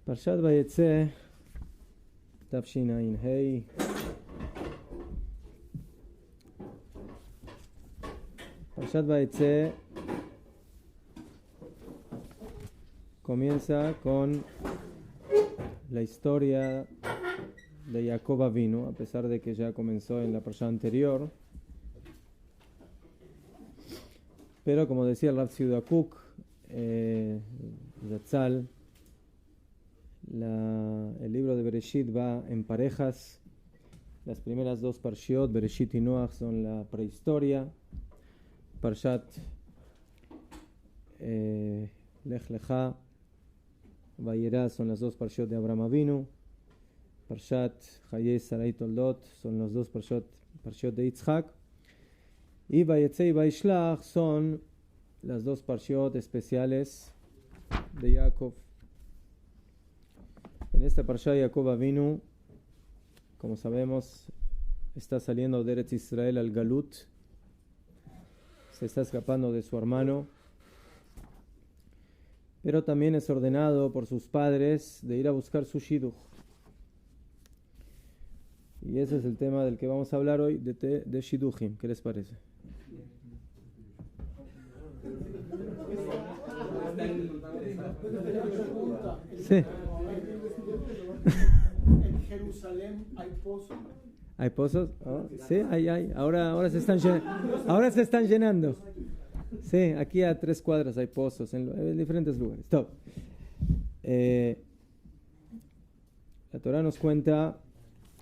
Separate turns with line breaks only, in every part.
Parshat Vayetze, Tafshin Hey. Parshat Vayetze comienza con la historia de Jacob Avinu, a pesar de que ya comenzó en la parsha anterior. Pero como decía el Rav Tzvi Kook, Zatzal, el libro de Bereshit va en parejas. Las primeras dos parshiot, Bereshit y Noach, son la prehistoria. Parshat Lech Lecha, Vayera son las dos parshiot de Abraham Avinu. Parshat Hayei Sarai Toldot son los dos parshiot de Yitzhak. Y Vayetze y Vaishlach son las dos parshiot especiales de Jacob. En esta parsha Jacob Avinu, como sabemos, está saliendo de Eretz Israel al Galut. Se está escapando de su hermano, pero también es ordenado por sus padres de ir a buscar su shidduch. Y ese es el tema del que vamos a hablar hoy, de shidduchim. ¿Qué les parece? Sí.
En Jerusalén hay pozos.
¿Hay pozos? Oh, sí, hay. Ahora se están llenando. Sí, aquí a 3 cuadras hay pozos en diferentes lugares. Top. La Torah nos cuenta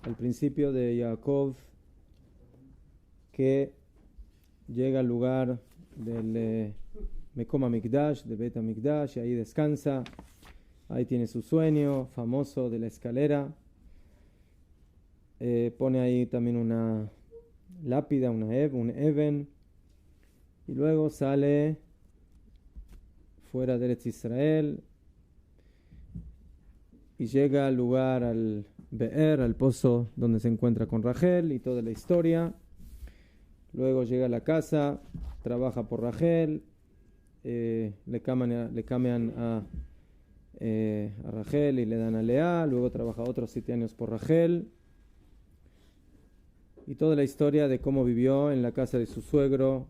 al principio de Jacob que llega al lugar del Mekom HaMikdash, de Bet HaMikdash, y ahí descansa. Ahí tiene su sueño famoso de la escalera. Pone ahí también una lápida, un even. Y luego sale fuera de Eretz Israel y llega al lugar, al Be'er, al pozo donde se encuentra con Rachel y toda la historia. Luego llega a la casa, trabaja por Rachel, le cambian a Rachel y le dan a Lea. Luego trabaja otros 7 años por Rachel. Y toda la historia de cómo vivió en la casa de su suegro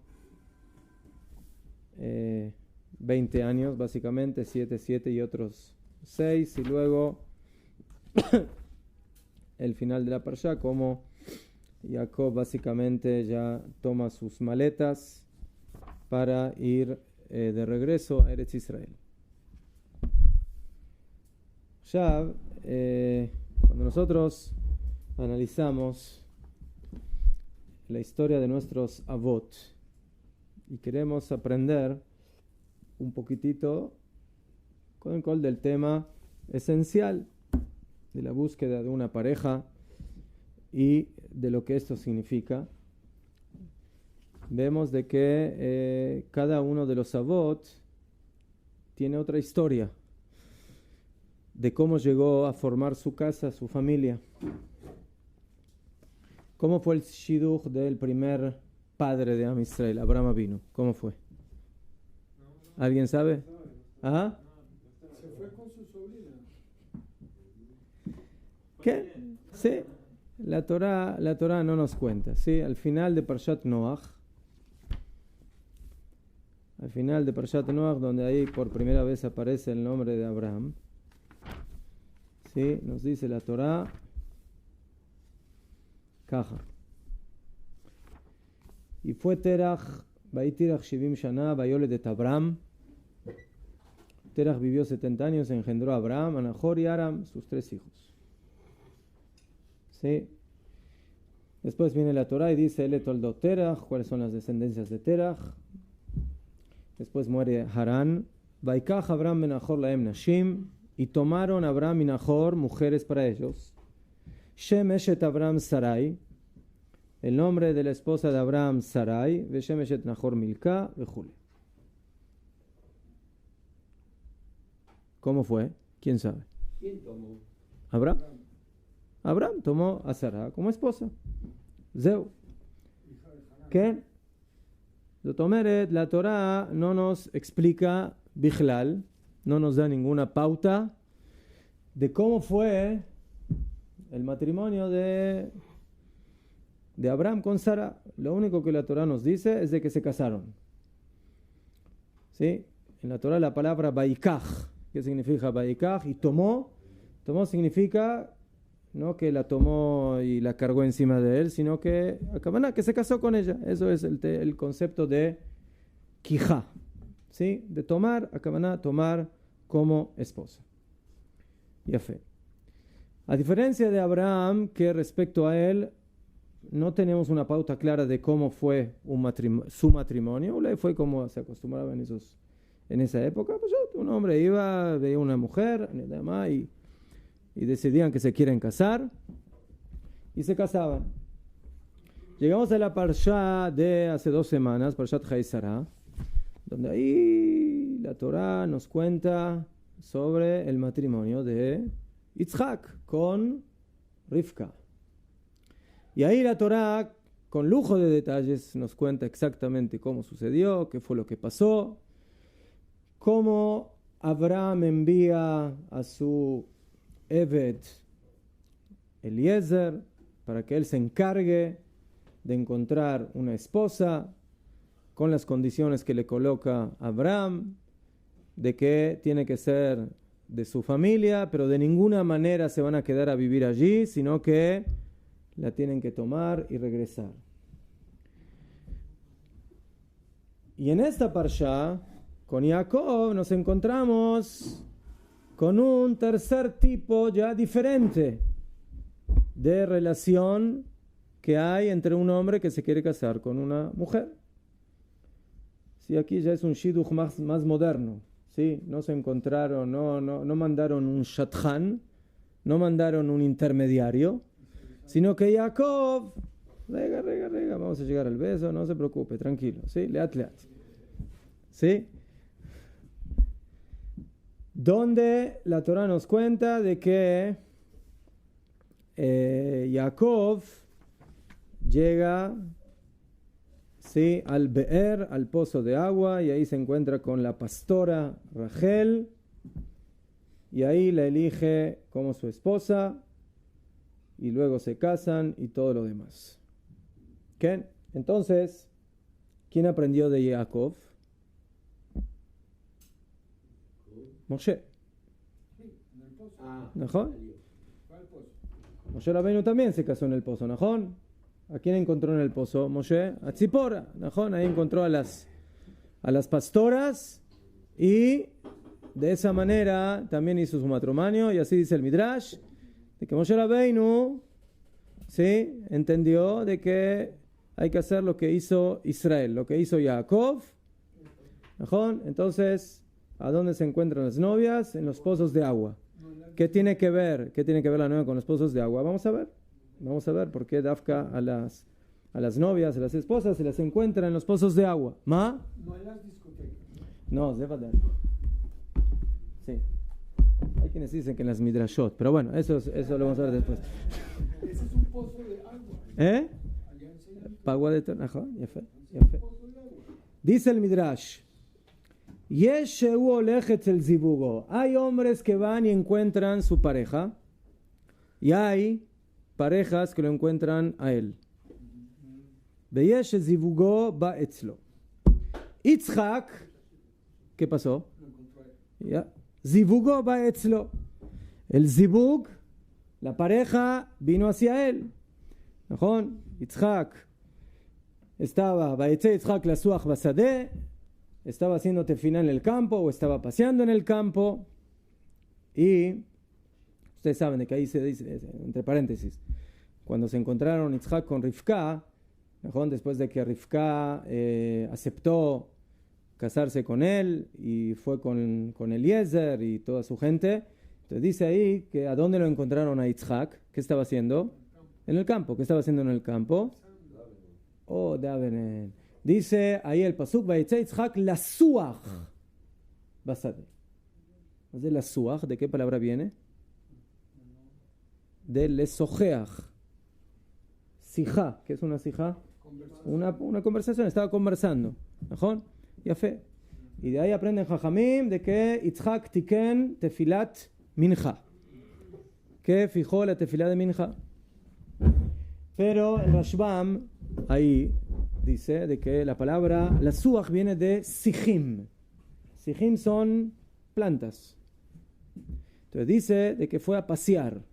20 años básicamente, 7 y otros 6. Y luego el final de la parsha, como Jacob básicamente ya toma sus maletas para ir de regreso a Eretz Israel. Ya cuando nosotros analizamos la historia de nuestros avot y queremos aprender un poquitito con del tema esencial de la búsqueda de una pareja y de lo que esto significa, vemos de que cada uno de los avot tiene otra historia de cómo llegó a formar su casa, su familia. ¿Cómo fue el shidduch del primer padre de Am Israel, Abraham Avinu? ¿Cómo fue? ¿Alguien sabe? ¿Ah?
Se fue con su sobrina.
¿Qué? Sí. La Torah no nos cuenta. ¿Sí? Al final de Parshat Noach, donde ahí por primera vez aparece el nombre de Abraham, ¿sí? Nos dice la Torah caja. Y fue Terach, Vaitirach Shivim Shana, Vayole de Tabram. Terach vivió 70 años, engendró a Abraham, a Nahor y Aram, sus 3 hijos. ¿Sí? Después viene la Torah y dice, Ele toldot Terach, cuáles son las descendencias de Terach. Después muere Harán. Vaikach Abraham ben Nahor laem nashim, y tomaron Abraham y Nahor mujeres para ellos. Shem eshet Abraham Sarai, el nombre de la esposa de Abraham Sarai, Veshem eshet Nahor Milka, vejule. ¿Cómo fue? ¿Quién sabe?
¿Quién tomó?
¿Abraham? Abraham tomó a Sara como esposa. Zeu. ¿Qué? La Torah no nos explica Bichlal, no nos da ninguna pauta de cómo fue el matrimonio de Abraham con Sara. Lo único que la Torah nos dice es de que se casaron. ¿Sí? En la Torah la palabra Baikaj, ¿qué significa Baikaj? Y tomó significa no que la tomó y la cargó encima de él, sino que se casó con ella. Eso es el concepto de Kijá, ¿sí? De tomar, tomar como esposa. Ya fe. A diferencia de Abraham, que respecto a él no tenemos una pauta clara de cómo fue su matrimonio. Fue como se acostumbraba en esa época. Pues un hombre iba, veía una mujer y decidían que se quieren casar y se casaban. Llegamos a la Parshá de hace 2 semanas, Parshat Jaisara, donde ahí la Torah nos cuenta sobre el matrimonio de Yitzhak con Rivka. Y ahí la Torah, con lujo de detalles, nos cuenta exactamente cómo sucedió, qué fue lo que pasó, cómo Abraham envía a su Eved Eliezer para que él se encargue de encontrar una esposa con las condiciones que le coloca Abraham, de que tiene que ser de su familia, pero de ninguna manera se van a quedar a vivir allí, sino que la tienen que tomar y regresar. Y en esta parsha, con Jacob, nos encontramos con un tercer tipo ya diferente de relación que hay entre un hombre que se quiere casar con una mujer. Sí, aquí ya es un shidduch más moderno. ¿Sí? No se encontraron, no mandaron un shatjan, no mandaron un intermediario, sino que Jacob, rega, vamos a llegar al beso, no se preocupe, tranquilo, ¿sí? Leat. ¿Sí? Donde la Torah nos cuenta de que Jacob llega, ¿sí?, al Be'er, al pozo de agua, y ahí se encuentra con la pastora Rachel, y ahí la elige como su esposa, y luego se casan y todo lo demás. ¿Qué? Entonces, ¿quién aprendió de Jacob? Moshe. ¿Najón? Moshe Rabbeinu también se casó en el pozo, ¿najón? ¿A quién encontró en el pozo? Moshe, a Tzipora, ¿najón? Ahí encontró a las pastoras, y de esa manera también hizo su matrimonio, y así dice el Midrash, de que Moshe Rabbeinu, ¿sí?, entendió de que hay que hacer lo que hizo Israel, lo que hizo Jacob, ¿najón? Entonces, ¿a dónde se encuentran las novias? En los pozos de agua. ¿Qué tiene que ver la novia con los pozos de agua? Vamos a ver por qué Dafka a las novias, a las esposas, se las encuentra en los pozos de agua. ¿Ma?
No en las discotecas.
No, Zevadar. Sí. Hay quienes dicen que en las midrashot, pero bueno, eso lo vamos a ver después.
Ese es un pozo de agua.
¿Eh? Pagua de Tornajó. Dice el midrash: hay hombres que van y encuentran su pareja, y hay parejas que lo encuentran a él. Yitzhak, ¿qué pasó? Zivugó ba'etzlo. El zivug, la pareja, vino hacia él. ¿Najón? Yitzhak estaba, ba'etze Yitzhak lasuach basadeh, estaba haciendo tefilá en el campo, o estaba paseando en el campo, y ustedes saben de que ahí se dice, entre paréntesis, cuando se encontraron Yitzhak con Rivka, después de que Rivka aceptó casarse con él y fue con Eliezer y toda su gente, entonces dice ahí que ¿a dónde lo encontraron a Yitzhak? ¿Qué estaba haciendo? En el campo. ¿Qué estaba haciendo en el campo? Oh, Davenen. Dice ahí el pasuk, Vayetze Yitzhak lasuach basadeh. ¿De lasuach? ¿De qué palabra viene? De lesojeach. Sijá. ¿Qué es una sijá? Una conversación. Estaba conversando. ¿Najón? Y a fe. Y de ahí aprenden Jajamim de que Yitzhak tiken tefilat minja. que fijó la tefilá de Minja. Pero el Rashbam ahí dice de que la palabra, la suach viene de sijim. Sijim son plantas. Entonces dice de que fue a pasear.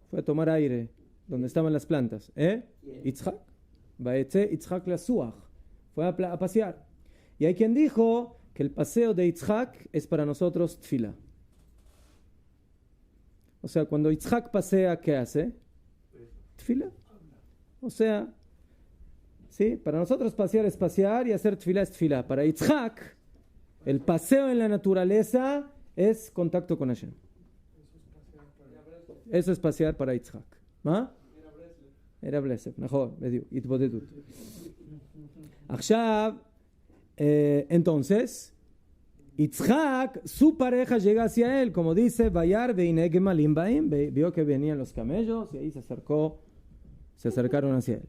Fue a tomar aire donde estaban las plantas. Yitzhak. Baetze Yitzhak la suach. Fue a pasear. Y hay quien dijo que el paseo de Yitzhak es para nosotros tfila. O sea, cuando Yitzhak pasea, ¿qué hace? Tfila. O sea, ¿sí? Para nosotros pasear es pasear y hacer tfila es tfila. Para Yitzhak, el paseo en la naturaleza es contacto con Hashem. Eso es pasear para Yitzhak. ¿Ah? Era Blesef. Mejor, Itbodedut. Entonces, Yitzhak, su pareja llega hacia él, como dice, Vayar veine gemalim baim, vio que venían los camellos y ahí se acercaron hacia él.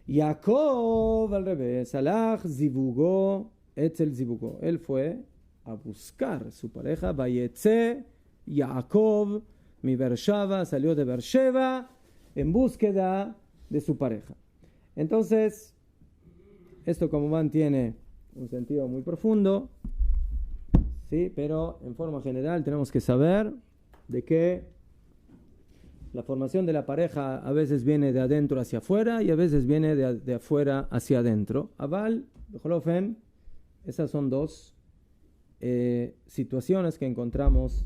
Jacob, al revés, Alach zivugó, etzel zivugó. Él fue a buscar su pareja, Vayetze, Jacob, mi Bershava, salió de Bersheva en búsqueda de su pareja. Entonces, esto como van tiene un sentido muy profundo, ¿sí? Pero en forma general tenemos que saber de que la formación de la pareja a veces viene de adentro hacia afuera y a veces viene de afuera hacia adentro. Aval, Bejolofen, esas son dos situaciones que encontramos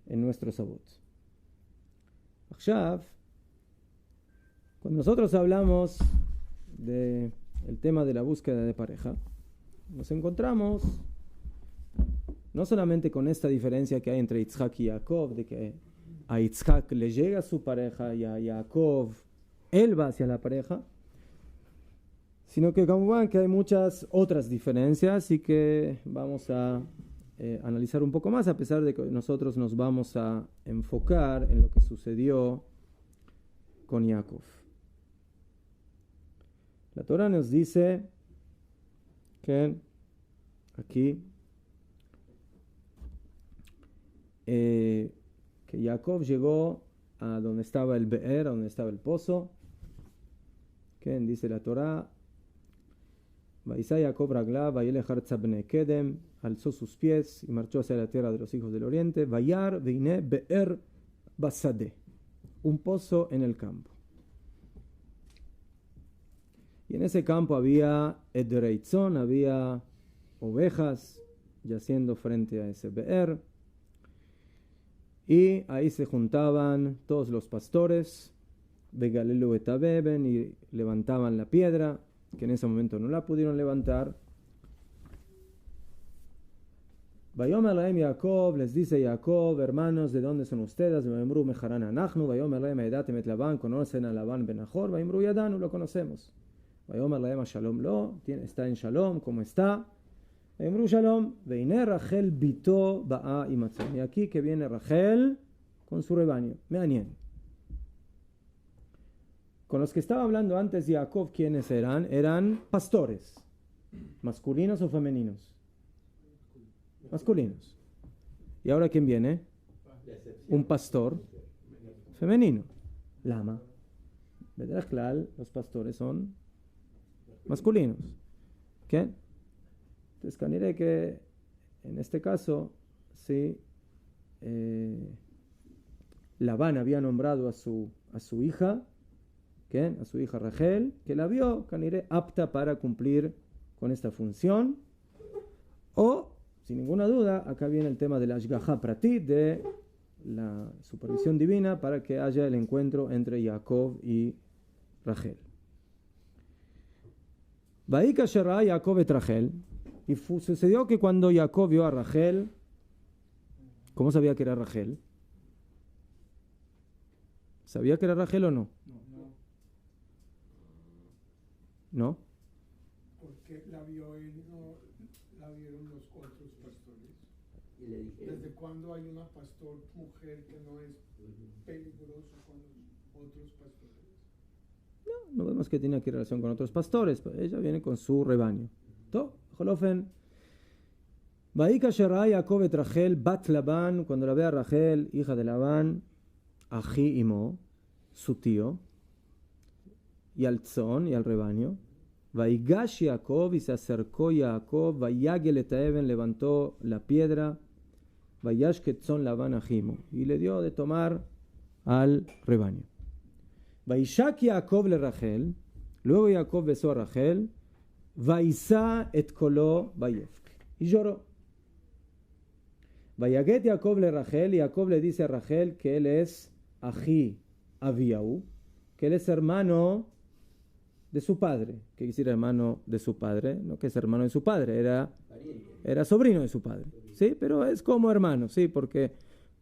en nuestros abuts. Cuando nosotros hablamos del tema de la búsqueda de pareja, nos encontramos no solamente con esta diferencia que hay entre Yitzhak y Jacob, de que a Yitzhak le llega su pareja y a Jacob él va hacia la pareja, sino que como ven que hay muchas otras diferencias y que vamos a analizar un poco más, a pesar de que nosotros nos vamos a enfocar en lo que sucedió con Jacob. La Torah nos dice que aquí que Jacob llegó a donde estaba el Be'er, a donde estaba el pozo. Que dice la Torah, Vaisá Jacob Ragla, Vayelechar Tzabne Kedem, alzó sus pies y marchó hacia la tierra de los hijos del oriente. Vayar Veine Be'er Basade, un pozo en el campo. Y en ese campo había Edreitzon, había ovejas yaciendo frente a ese Be'er. Y ahí se juntaban todos los pastores, Begalelu etabeben, y levantaban la piedra, que en ese momento no la pudieron levantar. Vayomer lahem Jacob, les dice Jacob, hermanos, ¿de dónde son ustedes? Vayomru mecharan anachnu, Vayomer lahem edatem et Labán, conocen a Labán ben Nachor, Vayomru yadanu, lo conocemos. Vayomer lahem shalom lo, está en shalom, ¿cómo está? Vayomru shalom, veine Rachel bito ba'a imatzon. Y aquí que viene Rachel con su rebaño, me'anien. Con los que estaba hablando antes Jacob, ¿quiénes eran? Eran pastores, masculinos o femeninos. Masculinos. ¿Y ahora quién viene? Un pastor femenino. Lama. Los pastores son masculinos. ¿Qué? Entonces, caniré que en este caso, sí, Labán había nombrado a su hija, ¿qué? A su hija Rachel, que la vio, caniré, apta para cumplir con esta función. O, sin ninguna duda, acá viene el tema de la Ashgaha Pratit, de la supervisión divina, para que haya el encuentro entre Jacob y Rachel. Va'ika Shera Jacob et Rachel. Y sucedió que cuando Jacob vio a Rachel, ¿cómo sabía que era Rachel? ¿Sabía que era Rachel o no? ¿No?
Porque la vio él y no la vieron los otros pastores. ¿Desde cuándo hay una pastor mujer que no es peligroso con los otros pastores?
No vemos que tiene aquí relación con otros pastores, pero ella viene con su rebaño. Jolofen, Va'ika shera'a Jacob et Rachel bat Labán, cuando la ve a Rachel, hija de Labán, ají imo, su tío, y al tzon, y al rebaño. Vaigash Jacob, y se acercó Jacob, Vayagel et Even, levantó la piedra, Vayash ketzon Labán ajimo, y le dio de tomar al rebaño. Vaishak Jacob le Rachel, luego Jacob besó a Rachel, Vaisa et kolo vayefk, y lloró. Vayaget Jacob le Rachel, y Jacob le dice a Rachel que él es ají Aviau, que él es hermano de su padre. ¿Qué quiere decir hermano de su padre? No que es hermano de su padre, era sobrino de su padre, ¿sí? Pero es como hermano, ¿sí? Porque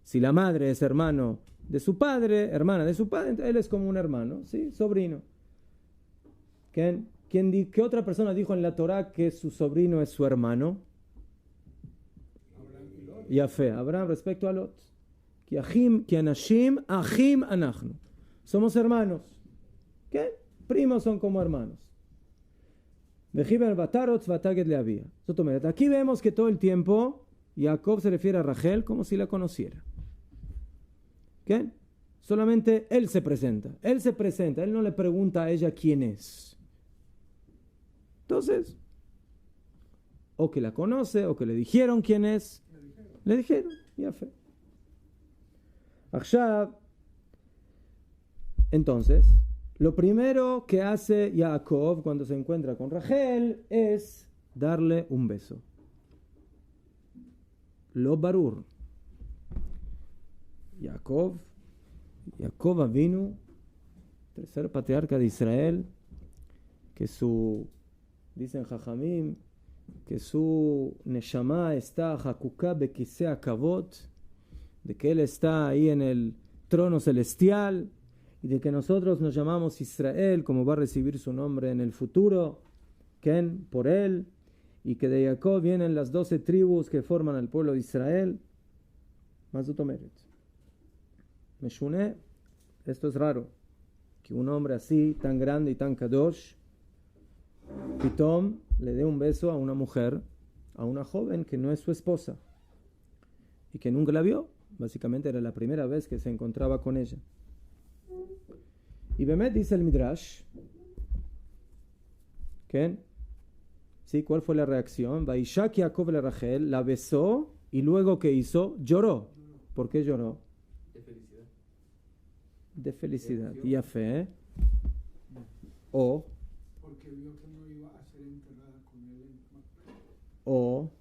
si la madre es hermano de su padre, hermana de su padre, él es como un hermano, ¿sí? Sobrino. ¿Qué otra persona dijo en la Torá que su sobrino es su hermano? Yafé, Abraham respecto a Lot. Ki anashim achim anachnu. Somos hermanos. ¿Qué? Primos son como hermanos. Aquí vemos que todo el tiempo Jacob se refiere a Rachel como si la conociera. ¿Qué? Solamente él se presenta. Él no le pregunta a ella quién es. Entonces, o que la conoce, o que le dijeron quién es. Le dijeron, ya fue. Entonces, lo primero que hace Jacob cuando se encuentra con Rachel es darle un beso. Lo barur. Jacob Avinu, tercer patriarca de Israel, que dicen Jajamim, que su neshama está hakuká bekiseh kavod, de que él está ahí en el trono celestial, y de que nosotros nos llamamos Israel, como va a recibir su nombre en el futuro, Ken, por él, y que de Jacob vienen las 12 tribus que forman el pueblo de Israel. Mazutomeret. Meshune, esto es raro, que un hombre así, tan grande y tan kadosh, pitom le dé un beso a una mujer, a una joven que no es su esposa, y que nunca la vio. Básicamente era la primera vez que se encontraba con ella. Y Bemet dice el Midrash, ¿qué? ¿Sí? ¿Cuál fue la reacción? Vaishak Jacob le Rachel, la besó, y luego ¿qué hizo? Lloró. ¿Por qué lloró? De felicidad. Y a fe. O.
Porque vio que no iba a ser enterrada con él.
O.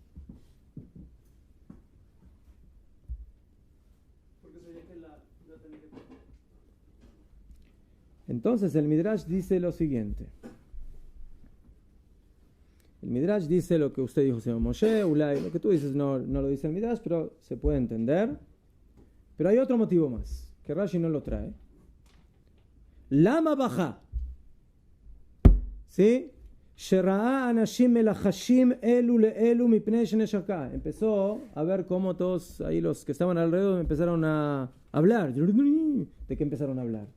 Entonces el Midrash dice lo siguiente. El Midrash dice lo que usted dijo, señor Moshe, Ulay, lo que tú dices no lo dice el Midrash, pero se puede entender. Pero hay otro motivo más, que Rashi no lo trae. Lama baja. ¿Sí? Shera'a anashim melachashim elu leelu mipnei sheneshaka. Empezó a ver cómo todos ahí los que estaban alrededor empezaron a hablar. ¿De qué empezaron a hablar?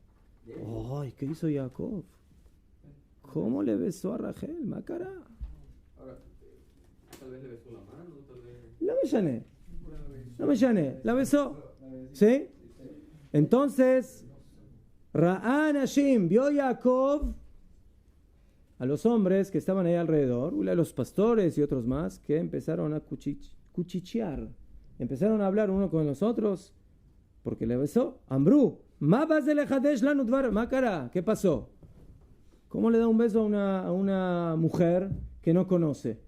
¡Ay! ¿Qué hizo Jacob? ¿Cómo le besó a Rachel? ¡Macará!
Ahora, tal vez le besó la mano, tal vez...
No me llané. La besó. ¿Sí? Entonces, Ra'an Hashim vio Jacob a los hombres que estaban ahí alrededor, a los pastores y otros más, que empezaron a cuchichear. Empezaron a hablar uno con los otros, porque le besó. Ambrú. ¿Qué pasó? ¿Cómo le da un beso a una mujer que no conoce?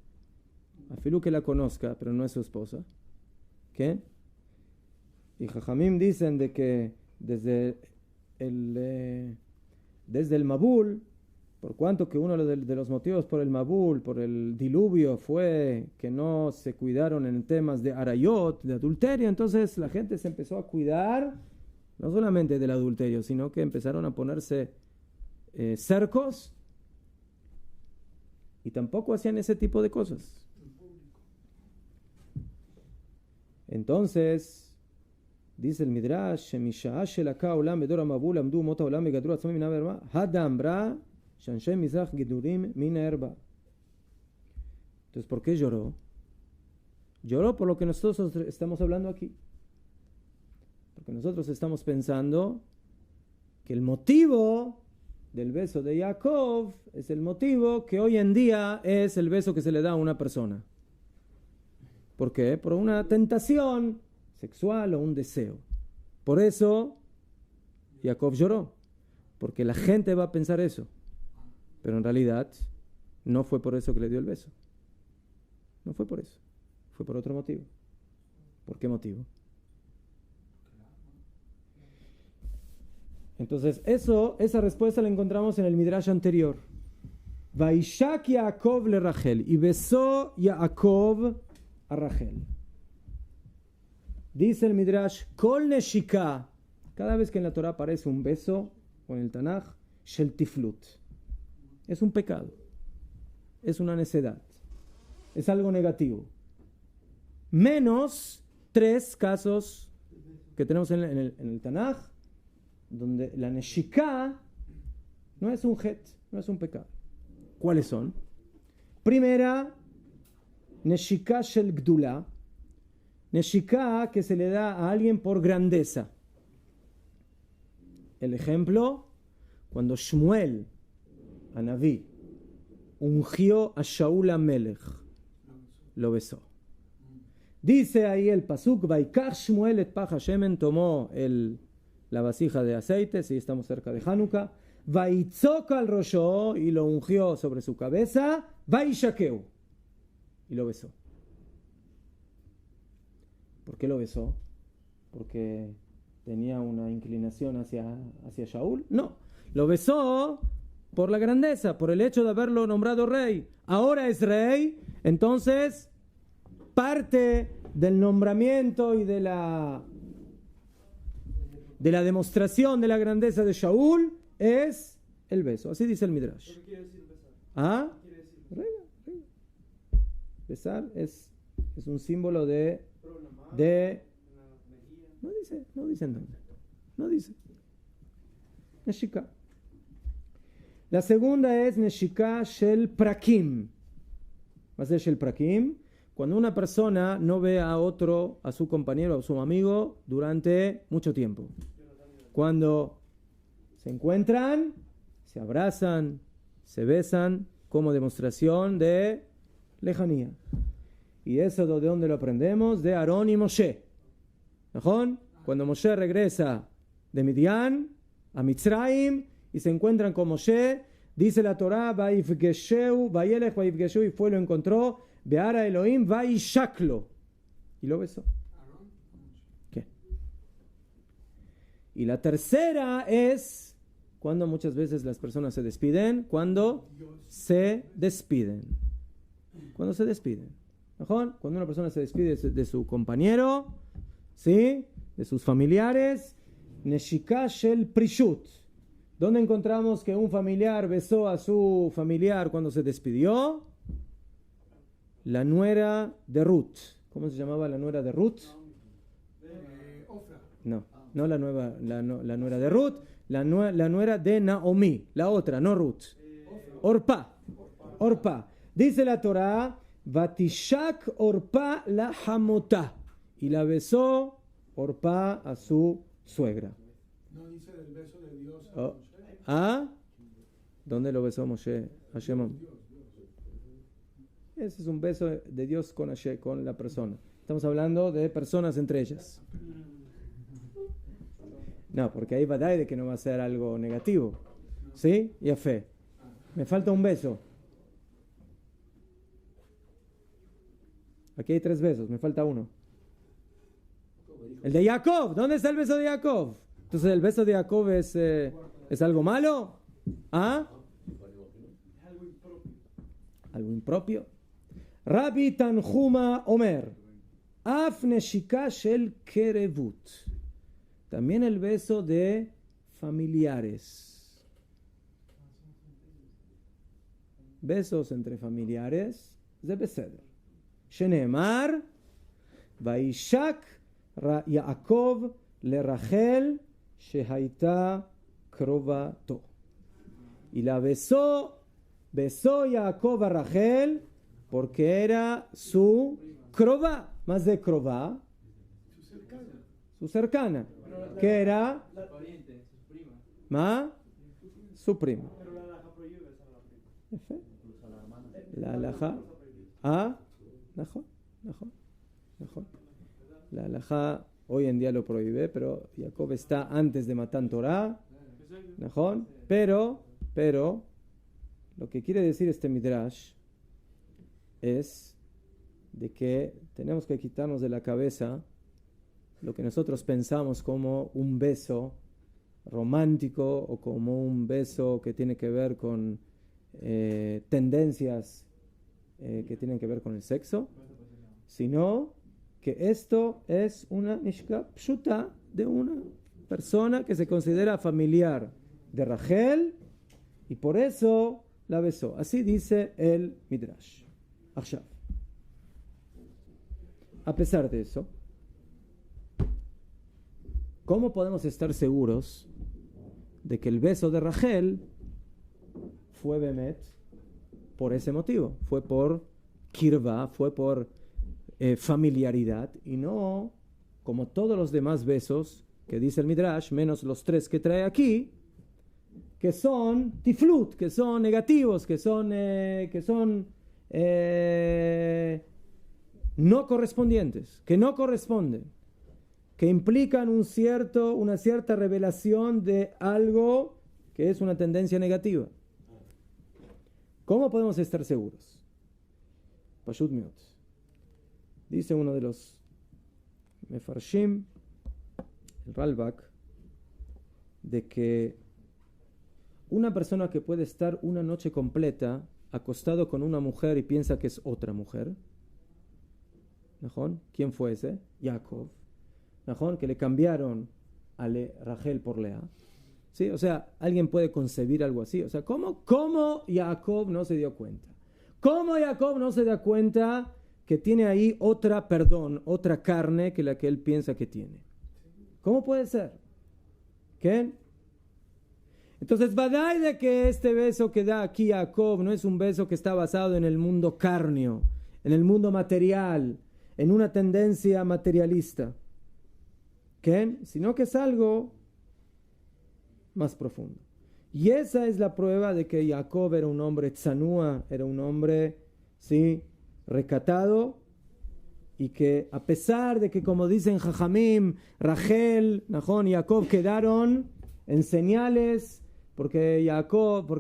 Afilu que la conozca, pero no es su esposa. ¿Qué? Y Jajamim dicen de que desde el Mabul, por cuanto que uno de los motivos por el Mabul, por el diluvio, fue que no se cuidaron en temas de arayot, de adulterio, entonces la gente se empezó a cuidar no solamente del adulterio, sino que empezaron a ponerse cercos y tampoco hacían ese tipo de cosas. Entonces, dice el Midrash, entonces ¿por qué lloró? Lloró por lo que nosotros estamos hablando aquí. Porque nosotros estamos pensando que el motivo del beso de Jacob es el motivo que hoy en día es el beso que se le da a una persona. ¿Por qué? Por una tentación sexual o un deseo. Por eso Jacob lloró, porque la gente va a pensar eso. Pero en realidad no fue por eso que le dio el beso. No fue por eso. Fue por otro motivo. ¿Por qué motivo? Entonces, esa respuesta la encontramos en el Midrash anterior. Vaishak Yaakov le Rachel. Y besó Yaakov a Rachel. Dice el Midrash, Kol Neshika. Cada vez que en la Torah aparece un beso, o en el Tanaj, Shel Tiflut. Es un pecado. Es una necedad. Es algo negativo. Menos 3 casos que tenemos en el Tanaj, donde la Neshika no es un het, no es un pecado. ¿Cuáles son? Primera, Neshika Shel Gdula. Neshika que se le da a alguien por grandeza. El ejemplo, cuando Shmuel, Anaví, ungió a Shaul Amelech, lo besó. Dice ahí el pasuk, Vaikach Shmuel et pach Hashemen, tomó la vasija de aceite, si estamos cerca de Hanukkah, Vaitzok al rosho, y lo ungió sobre su cabeza, Vaishakeu, y lo besó. ¿Por qué lo besó? ¿Porque tenía una inclinación hacia Shaul? No, lo besó por la grandeza, por el hecho de haberlo nombrado rey. Ahora es rey, entonces parte del nombramiento y de la demostración de la grandeza de Shaul es el beso. Así dice el Midrash.
¿Qué quiere decir besar?
¿Ah?
¿Qué quiere decir
Rega. Besar es un símbolo de no dice en dónde. No dice. Neshika. La segunda es Neshika Shel Prakim. Va a ser Shel Prakim. Cuando una persona no ve a su compañero, a su amigo, durante mucho tiempo. Cuando se encuentran, se abrazan, se besan, como demostración de lejanía. Y eso de dónde lo aprendemos? De Aarón y Moshe. ¿No? Cuando Moshe regresa de Midian a Mitzrayim y se encuentran con Moshe, dice la Torah, Vaifgesheu, Vayelech Vaifgesheu, y fue, lo encontró, Beara Elohim, Vaishaklo, y lo besó. ¿Qué? Y la tercera es cuando muchas veces las personas se despiden, cuando se despiden. Cuando se despiden. ¿No? Cuando una persona se despide de su compañero, ¿sí? De sus familiares, Neshika Shel Prishut. ¿Dónde encontramos que un familiar besó a su familiar cuando se despidió? La nuera de Ruth. ¿Cómo se llamaba la nuera de Ruth? No la nuera de Ruth, la nuera de Naomi, la otra, no Ruth. Orpa. Dice la Torah, Vatishak Orpa la Hamotá, y la besó Orpa a su suegra.
No dice del beso de Dios a
Oh.
Moshe.
¿Ah? ¿Dónde lo besó Moshe? Hashem. Ese es un beso de Dios con Hashem, con la persona. Estamos hablando de personas entre ellas. No, porque ahí va de que no va a ser algo negativo. ¿Sí? Y a fe. Me falta un beso. Aquí hay 3 besos, me falta uno. El de Jacob. ¿Dónde está el beso de Jacob? Entonces, ¿el beso de Jacob es algo malo? ¿Ah? Algo impropio. Rabbi Tanjuma Omer. Af neshika shel kerevut. También el beso de familiares. Besos entre familiares. De beseder. Shenemar. Vaishak Yaakov le Rachel shehaita krovato. Y la besó Jacob a Rachel porque era su krova, más de Krová, su cercana, que era
La pariente, su prima.
Ma, su prima.
Pero la alhaja prohíbe besar a la prima.
יפה. La alhaja, ah, נכון. La alhaja hoy en día lo prohíbe, pero Jacob está antes de Matan Torah, נכון. Pero, lo que quiere decir este Midrash es de que tenemos que quitarnos de la cabeza lo que nosotros pensamos como un beso romántico o como un beso que tiene que ver con tendencias que tienen que ver con el sexo, sino que esto es una nishka pshuta de una persona que se considera familiar de Rachel y por eso la besó. Así dice el Midrash. Achshav. A pesar de eso, ¿cómo podemos estar seguros de que el beso de Rachel fue Bemet por ese motivo? Fue por kirva, fue por familiaridad y no como todos los demás besos que dice el Midrash, menos los 3 que trae aquí, que son tiflut, que son negativos, que son no correspondientes, que no corresponden, que implican una cierta revelación de algo que es una tendencia negativa. ¿Cómo podemos estar seguros? Pashut Miot. Dice uno de los Mefarshim, el Ralbak, de que una persona que puede estar una noche completa acostado con una mujer y piensa que es otra mujer, ¿no? ¿Quién fue ese? Jacob, ¿no? Que le cambiaron a Rachel por Lea. ¿Sí? O sea, alguien puede concebir algo así. O sea, ¿cómo Jacob no se dio cuenta? ¿Cómo Jacob no se da cuenta que tiene ahí otra carne que la que él piensa que tiene? ¿Cómo puede ser? ¿Qué? Entonces, badai de que este beso que da aquí Jacob no es un beso que está basado en el mundo carnio, en el mundo material, en una tendencia materialista, ¿qué? Sino que es algo más profundo. Y esa es la prueba de que Jacob era un hombre tzanúa, era un hombre, ¿sí?, recatado, y que a pesar de que, como dicen Jajamim, Rachel, Nahón y Jacob quedaron en señales, porque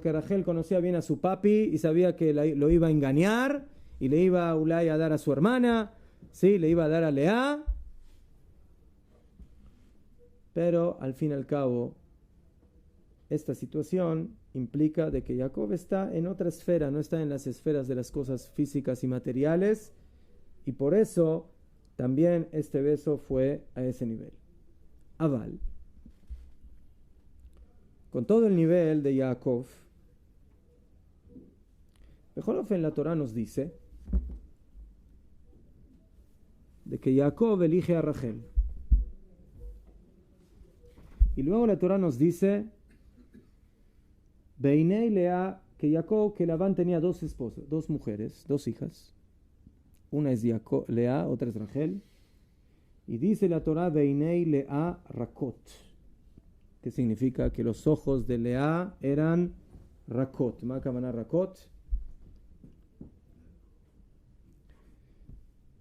Rachel conocía bien a su papi y sabía que lo iba a engañar y le iba a Ulay a dar a su hermana, ¿sí?, le iba a dar a Lea, pero al fin y al cabo esta situación implica de que Jacob está en otra esfera, no está en las esferas de las cosas físicas y materiales, y por eso también este beso fue a ese nivel. Aval, con todo el nivel de Jacob, mejor en la Torah nos dice de que Jacob elige a Rachel, y luego la Torah nos dice Beinei Lea, que Jacob, que Labán tenía 2 esposas, 2 mujeres, 2 hijas. Una es Lea, otra es Rachel. Y dice la Torah, Beinei Lea Rakot, que significa que los ojos de Lea eran Rakot. Makavana Rakot.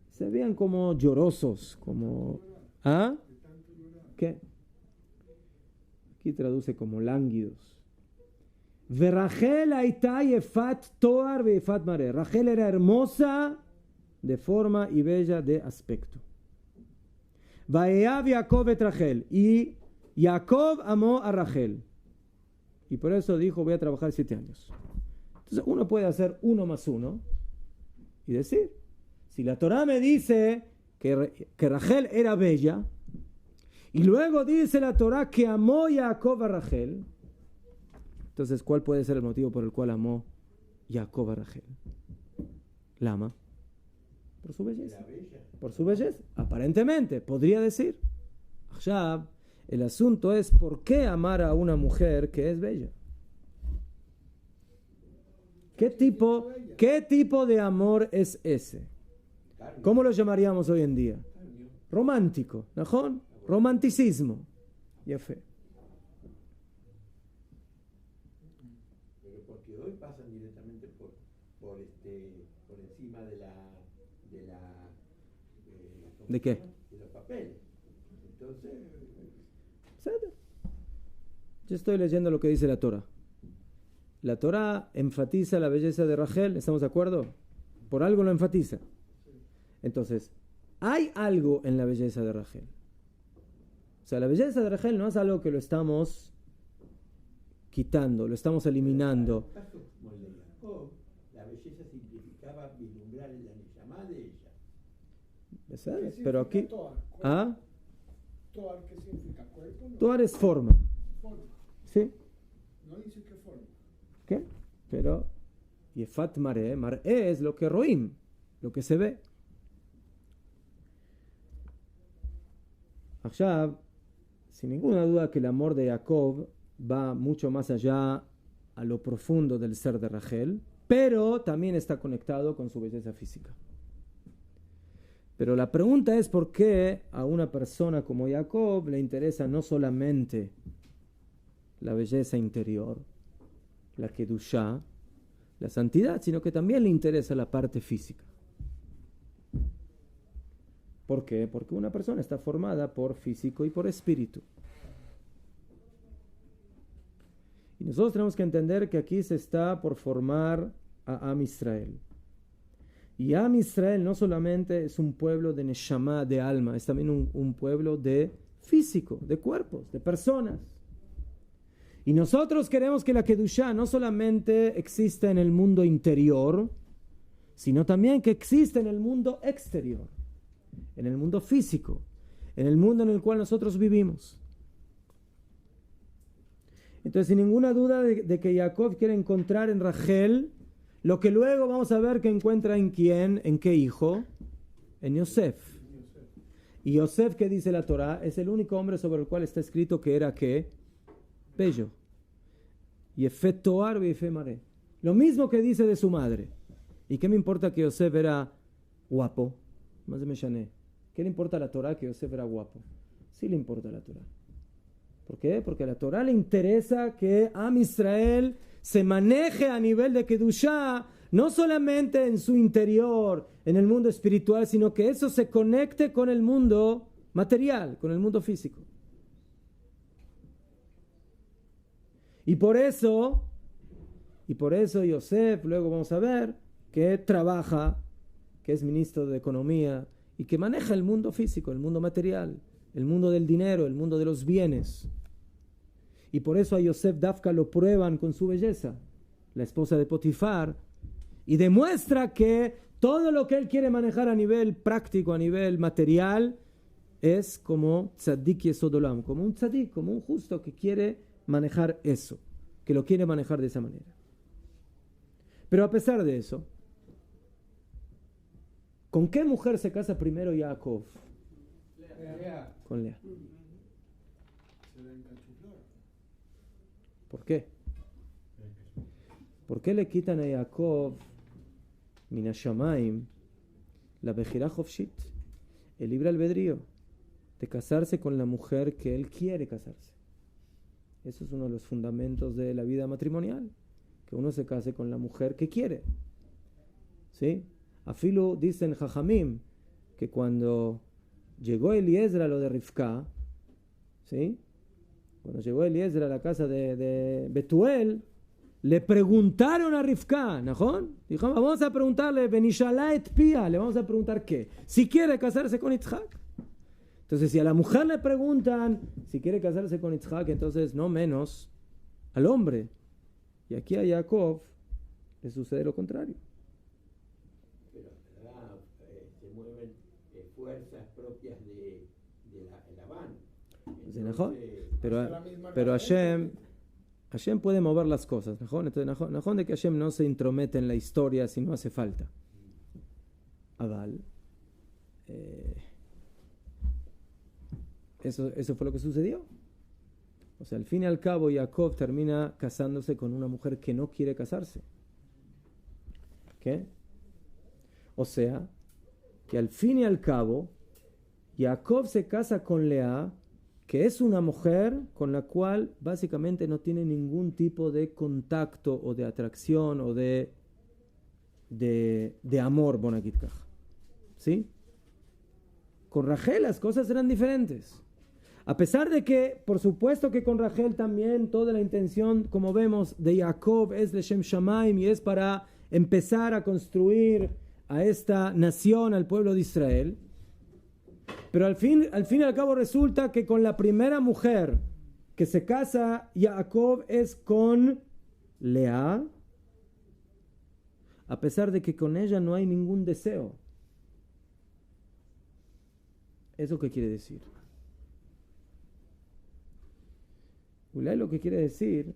Se veían como llorosos, como... ¿Ah? ¿Qué? Aquí traduce como lánguidos. Rachel era hermosa de forma y bella de aspecto. Vaeav Jacob et Rachel, y Jacob amó a Rachel, y por eso dijo: voy a trabajar 7 años. Entonces uno puede hacer 1 más 1 y decir, si la Torah me dice que Rachel era bella, y luego dice la Torah que amó Jacob a Rachel, entonces, ¿cuál puede ser el motivo por el cual amó Jacob a Rachel? Lama. Por su belleza. Por su belleza. Aparentemente, podría decir. Ya, el asunto es ¿por qué amar a una mujer que es bella? ¿Qué tipo de amor es ese? ¿Cómo lo llamaríamos hoy en día? Romántico, ¿no? Romanticismo. Ya fe.
Pero porque hoy pasan directamente por encima
¿de qué?
De los papeles. Entonces,
yo estoy leyendo lo que dice la Torah. La Torah enfatiza la belleza de Rachel, ¿estamos de acuerdo? Por algo lo enfatiza. Entonces, hay algo en la belleza de Rachel. O sea, la belleza de Rachel no es algo que lo estamos quitando, lo estamos eliminando.
La belleza significaba vislumbrar en la neshama de ella.
¿Sabes? Pero aquí... ¿Ah?
¿Toar qué significa? ¿Cuerpo? No.
Toar es forma.
Forma.
¿Sí?
No dice qué forma.
¿Qué? Pero... Yefat Maré. Maré es lo que roim, lo que se ve. Ahora, sin ninguna duda que el amor de Jacob va mucho más allá a lo profundo del ser de Rachel, pero también está conectado con su belleza física. Pero la pregunta es por qué a una persona como Jacob le interesa no solamente la belleza interior, la kedushá, la santidad, sino que también le interesa la parte física. ¿Por qué? Porque una persona está formada por físico y por espíritu. Y nosotros tenemos que entender que aquí se está por formar a Am Israel. Y Am Israel no solamente es un pueblo de neshama, de alma, es también un pueblo de físico, de cuerpos, de personas. Y nosotros queremos que la Kedushá no solamente exista en el mundo interior, sino también que exista en el mundo exterior, en el mundo físico, en el mundo en el cual nosotros vivimos. Entonces, sin ninguna duda de que Jacob quiere encontrar en Rachel lo que luego vamos a ver que encuentra en quién, en qué hijo, en Yosef. Y Yosef, que dice la Torah, es el único hombre sobre el cual está escrito que era ¿qué? Bello. Yefet Toar ve Yefet Maré. Lo mismo que dice de su madre. ¿Y qué me importa que Yosef era guapo? Más de Meshané. ¿Qué le importa a la Torah que Yosef era guapo? Sí le importa a la Torah. ¿Por qué? Porque a la Torah le interesa que Am Israel se maneje a nivel de Kedushá, no solamente en su interior, en el mundo espiritual, sino que eso se conecte con el mundo material, con el mundo físico. Y por eso Yosef, luego vamos a ver, que trabaja, que es ministro de Economía y que maneja el mundo físico, el mundo material, el mundo del dinero, el mundo de los bienes. Y por eso a Yosef Dafka lo prueban con su belleza, la esposa de Potifar, y demuestra que todo lo que él quiere manejar a nivel práctico, a nivel material, es como tzaddik yesodolam, como un tzaddik, como un justo que quiere manejar eso, que lo quiere manejar de esa manera. Pero a pesar de eso, ¿con qué mujer se casa primero Jacob?
Lea.
Con Lea.
Se la encachufló.
¿Por qué? ¿Por qué le quitan a Jacob Minashamaim la Bejirá Hofshit, el libre albedrío de casarse con la mujer que él quiere casarse? Eso es uno de los fundamentos de la vida matrimonial, que uno se case con la mujer que quiere. ¿Sí? Afilu dicen Jajamim que cuando llegó Eliezer a lo de Rivka, ¿sí? Cuando llegó Eliezer a la casa de Betuel, le preguntaron a Rivka, ¿no? Dijo, vamos a preguntarle, Benishalá et Pia, le vamos a preguntar qué, si quiere casarse con Yitzhak. Entonces, si a la mujer le preguntan si quiere casarse con Yitzhak, entonces no menos al hombre. Y aquí a Jacob le sucede lo contrario.
Pero se mueven fuerzas propias de Labán.
Pero Hashem puede mover las cosas. Entonces, Najón de que Hashem no se intromete en la historia si no hace falta. Aval. Eso fue lo que sucedió. O sea, al fin y al cabo, Jacob termina casándose con una mujer que no quiere casarse. ¿Qué? O sea, que al fin y al cabo, Jacob se casa con Lea, que es una mujer con la cual básicamente no tiene ningún tipo de contacto o de atracción o de amor, Bonagitkaj. ¿Sí? Con Rachel las cosas eran diferentes. A pesar de que, por supuesto que con Rachel también toda la intención, como vemos, de Jacob es Leshem Shamaim y es para empezar a construir a esta nación, al pueblo de Israel. Pero al fin y al cabo resulta que con la primera mujer que se casa Jacob es con Lea, a pesar de que con ella no hay ningún deseo. ¿Eso qué quiere decir? Ulay lo que quiere decir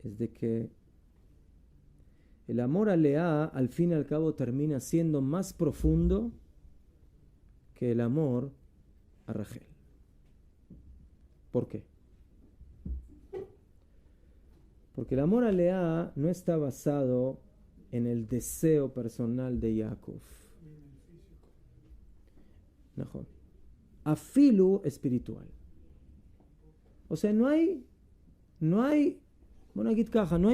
es de que el amor a Lea al fin y al cabo termina siendo más profundo que el amor a Rachel. ¿Por qué? Porque el amor a Lea no está basado en el deseo personal de Jacob. Mejor. Afilu espiritual. O sea, no hay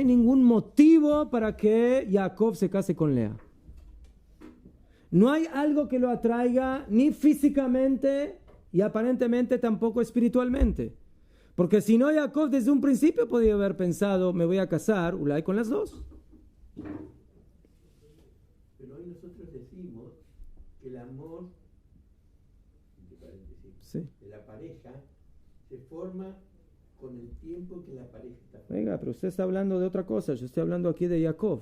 ningún motivo para que Jacob se case con Lea. No hay algo que lo atraiga ni físicamente y aparentemente tampoco espiritualmente. Porque si no, Jacob desde un principio podía haber pensado, me voy a casar, ulay, con las dos.
Pero hoy nosotros decimos que el amor, entre paréntesis,
Sí.
de la pareja se forma con el tiempo que la pareja está formada.
Venga, pero usted está hablando de otra cosa. Yo estoy hablando aquí de Jacob.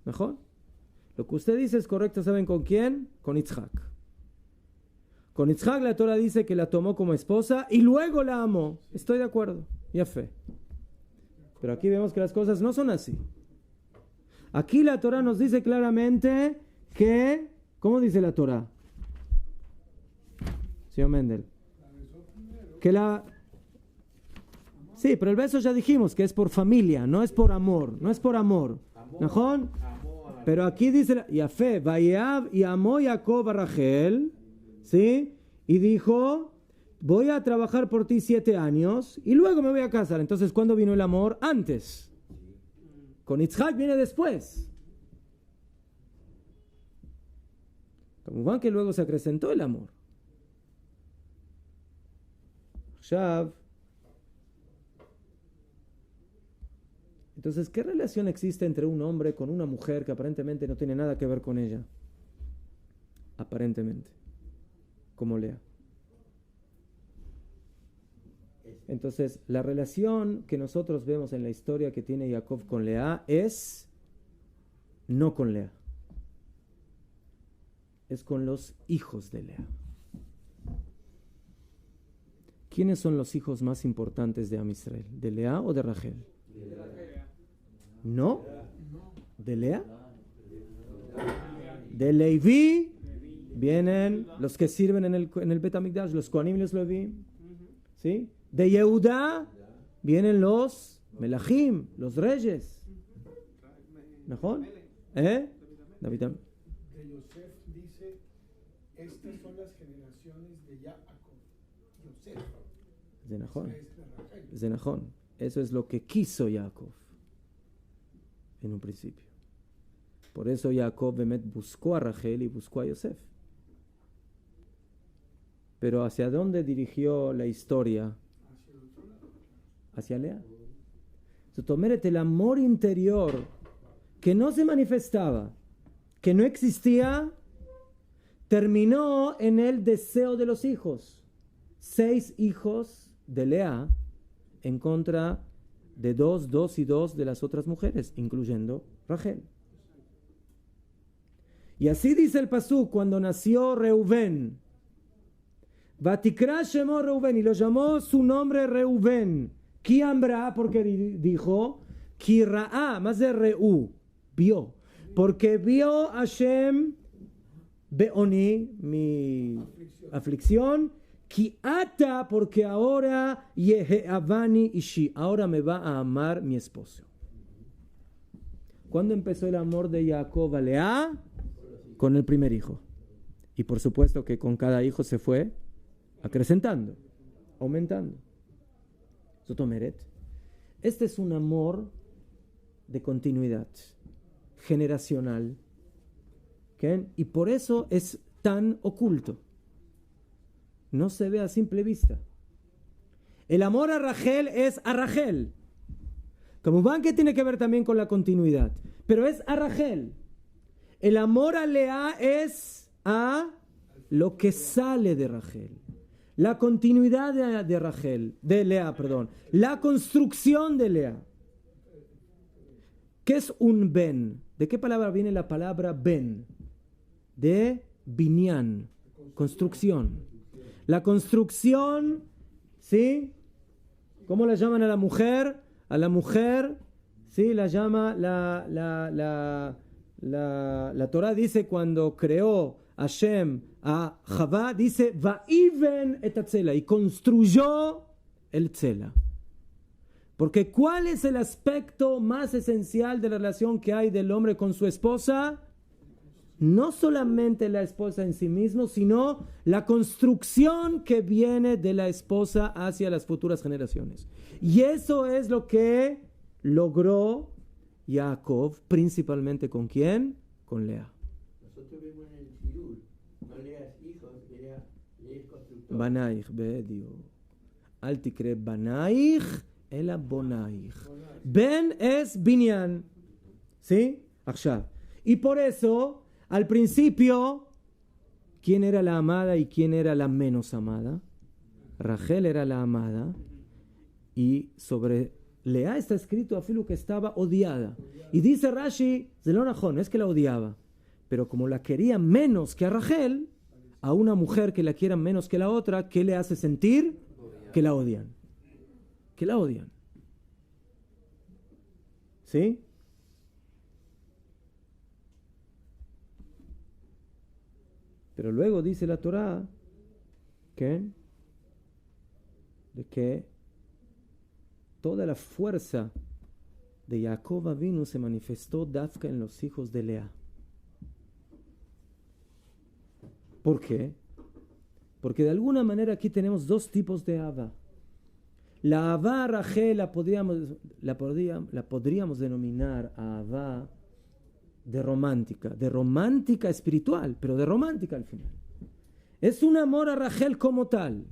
¿Mejor? Lo que usted dice es correcto, ¿saben con quién? Con Yitzhak. Con Yitzhak la Torah dice que la tomó como esposa y luego la amó. Estoy de acuerdo. Ya fe. Pero aquí vemos que las cosas no son así. Aquí la Torah nos dice claramente que... ¿Cómo dice la Torah? Señor Mendel. Que la... Sí, pero el beso ya dijimos que es por familia, no es por amor. No es por amor. ¿No? Pero aquí dice, Yafé, Vayeav y amó Jacob a Rachel, ¿sí? Y dijo, voy a trabajar por ti 7 años y luego me voy a casar. Entonces, ¿cuándo vino el amor? Antes. Con Yitzhak viene después. Como que luego se acrecentó el amor. Shav. Entonces, ¿qué relación existe entre un hombre con una mujer que aparentemente no tiene nada que ver con ella? Aparentemente. Como Lea. Entonces, la relación que nosotros vemos en la historia que tiene Jacob con Lea es no con Lea. Es con los hijos de Lea. ¿Quiénes son los hijos más importantes de Am Israel? ¿De Lea o de Rachel? ¿No? ¿De Lea? De Leví vienen los que sirven en el Bet HaMikdash, los Kohanim y los Leví. ¿Sí? De Yehuda vienen los Melachim, los reyes. ¿Mejor? David.
De Yosef dice, estas son las generaciones de Jacob. Yosef.
De Nahón. Eso es lo que quiso Jacob en un principio. Por eso Jacob Bemet buscó a Rachel y buscó a Yosef. Pero ¿hacia dónde dirigió la historia? Hacia Lea. El amor interior que no se manifestaba, que no existía, terminó en el deseo de los hijos. 6 hijos de Lea en contra de 2 y 2 de las otras mujeres, incluyendo Rachel. Y así dice el pasuk cuando nació Reubén. Vatikra shemo Reubén, y lo llamó su nombre Reubén. Ki ambra, porque dijo, Ki ra'a, más de Reu, vio. Porque vio a Hashem beoni, mi aflicción. Ki ata, porque ahora yeheavani ishi, ahora me va a amar mi esposo. ¿Cuándo empezó el amor de Jacob a Lea? con el primer hijo. Y por supuesto que con cada hijo se fue acrecentando, aumentando. Zotomeret. Este es un amor de continuidad, generacional. ¿Okay? Y por eso es tan oculto. No se ve a simple vista. El amor a Rachel es a Rachel. Como van que tiene que ver también con la continuidad. Pero es a Rachel. El amor a Lea es a lo que sale de Rachel. La continuidad de Rachel, de Lea, perdón. La construcción de Lea. ¿Qué es un ben? ¿De qué palabra viene la palabra ben? De binyan, construcción. La construcción, ¿sí? ¿Cómo la llaman a la mujer? A la mujer, ¿sí? La llama, la Torah dice cuando creó Hashem a Javá, dice, Va'iven et hatzela, y construyó el tzela. Porque ¿cuál es el aspecto más esencial de la relación que hay del hombre con su esposa? No solamente la esposa en sí mismo, sino la construcción que viene de la esposa hacia las futuras generaciones. Y eso es lo que logró Jacob, principalmente ¿con quién? Con Lea.
Nosotros vemos en el Sirur, no Leas hijos, Lea es constructor.
Banaich, bedio. Al tikre banaich, ela bonaich. Ben es binyan. ¿Sí? Achshav. Y por eso, al principio, ¿quién era la amada y quién era la menos amada? Rachel era la amada. Y sobre Lea está escrito afilu que estaba odiada. Y dice Rashi, no es que la odiaba, pero como la quería menos que a Rachel, a una mujer que la quiera menos que la otra, ¿qué le hace sentir? Que la odian. Que la odian. ¿Sí? Pero luego dice la Torá de que toda la fuerza de Jacob Avinu se manifestó Dafka en los hijos de Lea. ¿Por qué? Porque de alguna manera aquí tenemos dos tipos de Ava. La Ava a Rachel la podríamos denominar Ava de romántica espiritual, pero de romántica al final. Es un amor a Rachel como tal,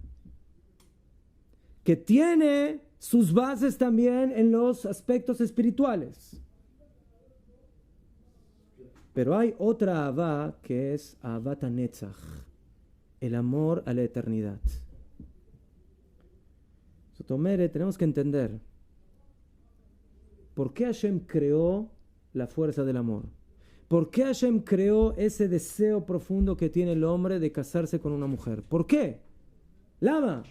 que tiene sus bases también en los aspectos espirituales. Pero hay otra Avá que es Avat HaNetzach, el amor a la eternidad. Sotomere, tenemos que entender por qué Hashem creó la fuerza del amor. ¿Por qué Hashem creó ese deseo profundo que tiene el hombre de casarse con una mujer? ¿Por qué? Lama.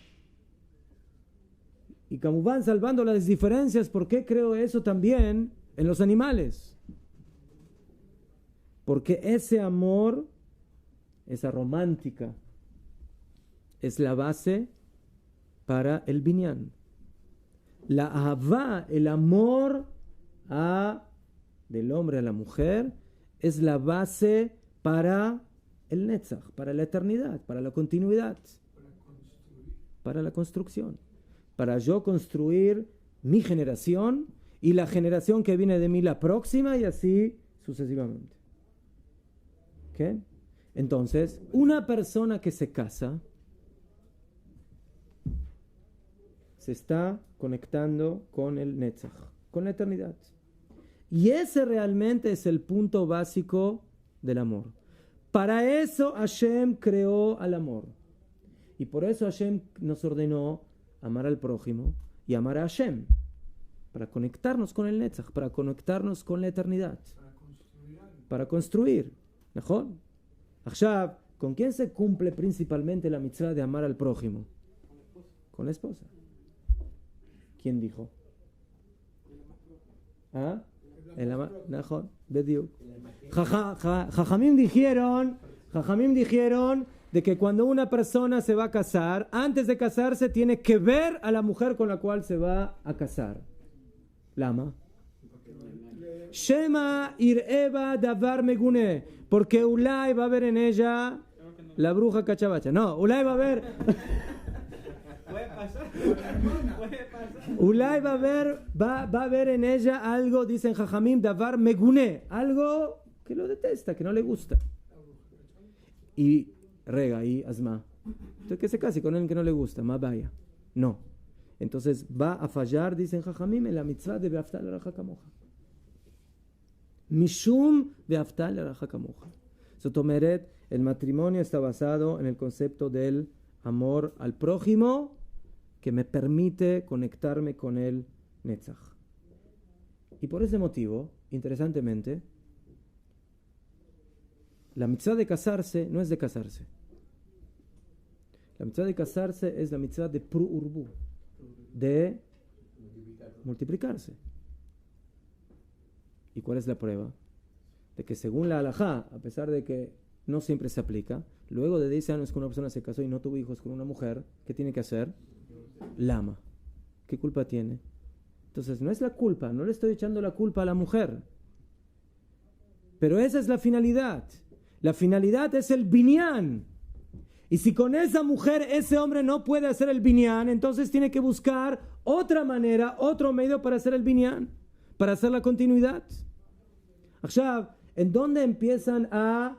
Y como van salvando las diferencias, ¿por qué creó eso también en los animales? Porque ese amor, esa romántica, es la base para el binyan. La ahavá, el amor del hombre a la mujer, es la base para el netzach, para la eternidad, para la continuidad, para la construcción. Para yo construir mi generación y la generación que viene de mí la próxima y así sucesivamente. ¿Okay? Entonces, una persona que se casa se está conectando con el Netzach, con la eternidad. Y ese realmente es el punto básico del amor. Para eso Hashem creó al amor. Y por eso Hashem nos ordenó amar al prójimo y amar a Hashem. Para conectarnos con el Netzach, para conectarnos con la eternidad. Para construir. ¿Mejor? Achshav, ¿con quién se cumple principalmente la mitzvah de amar al prójimo? Con la esposa. ¿Quién dijo? ¿Ah? Mejor. Jajamim dijeron de que cuando una persona se va a casar, antes de casarse tiene que ver a la mujer con la cual se va a casar. Lama. Shema ir'eva davar megune. porque Ulay va a ver en ella la bruja cachabacha. No, Ulay va a ver...
Puede pasar.
Ulay va a ver en ella algo, dicen Jajamim, davar meguné, algo que lo detesta, que no le gusta. Y rega, y asma. Entonces que se case con alguien que no le gusta, más vaya. No. Entonces va a fallar, dicen Jajamim, en la mitzvah de Beaftal Laraja Kamoja. Mishum Beaftal Laraja Kamoja. Sotomeret, el matrimonio está basado en el concepto del amor al prójimo que me permite conectarme con el Netzach. Y por ese motivo, interesantemente, la mitzvah de casarse no es de casarse. La mitzvah de casarse es la mitzvah de pru'urbu, de multiplicarse. ¿Y cuál es la prueba? De que según la halajá, a pesar de que no siempre se aplica, luego de 10 años que una persona se casó y no tuvo hijos con una mujer, ¿qué tiene que hacer? Lama. ¿Qué culpa tiene? Entonces no es la culpa, no le estoy echando la culpa a la mujer. Pero esa es la finalidad. La finalidad es el binyan. Y si con esa mujer ese hombre no puede hacer el binyan, entonces tiene que buscar otra manera, otro medio para hacer el binyan, para hacer la continuidad. Ahora, ¿en dónde empiezan a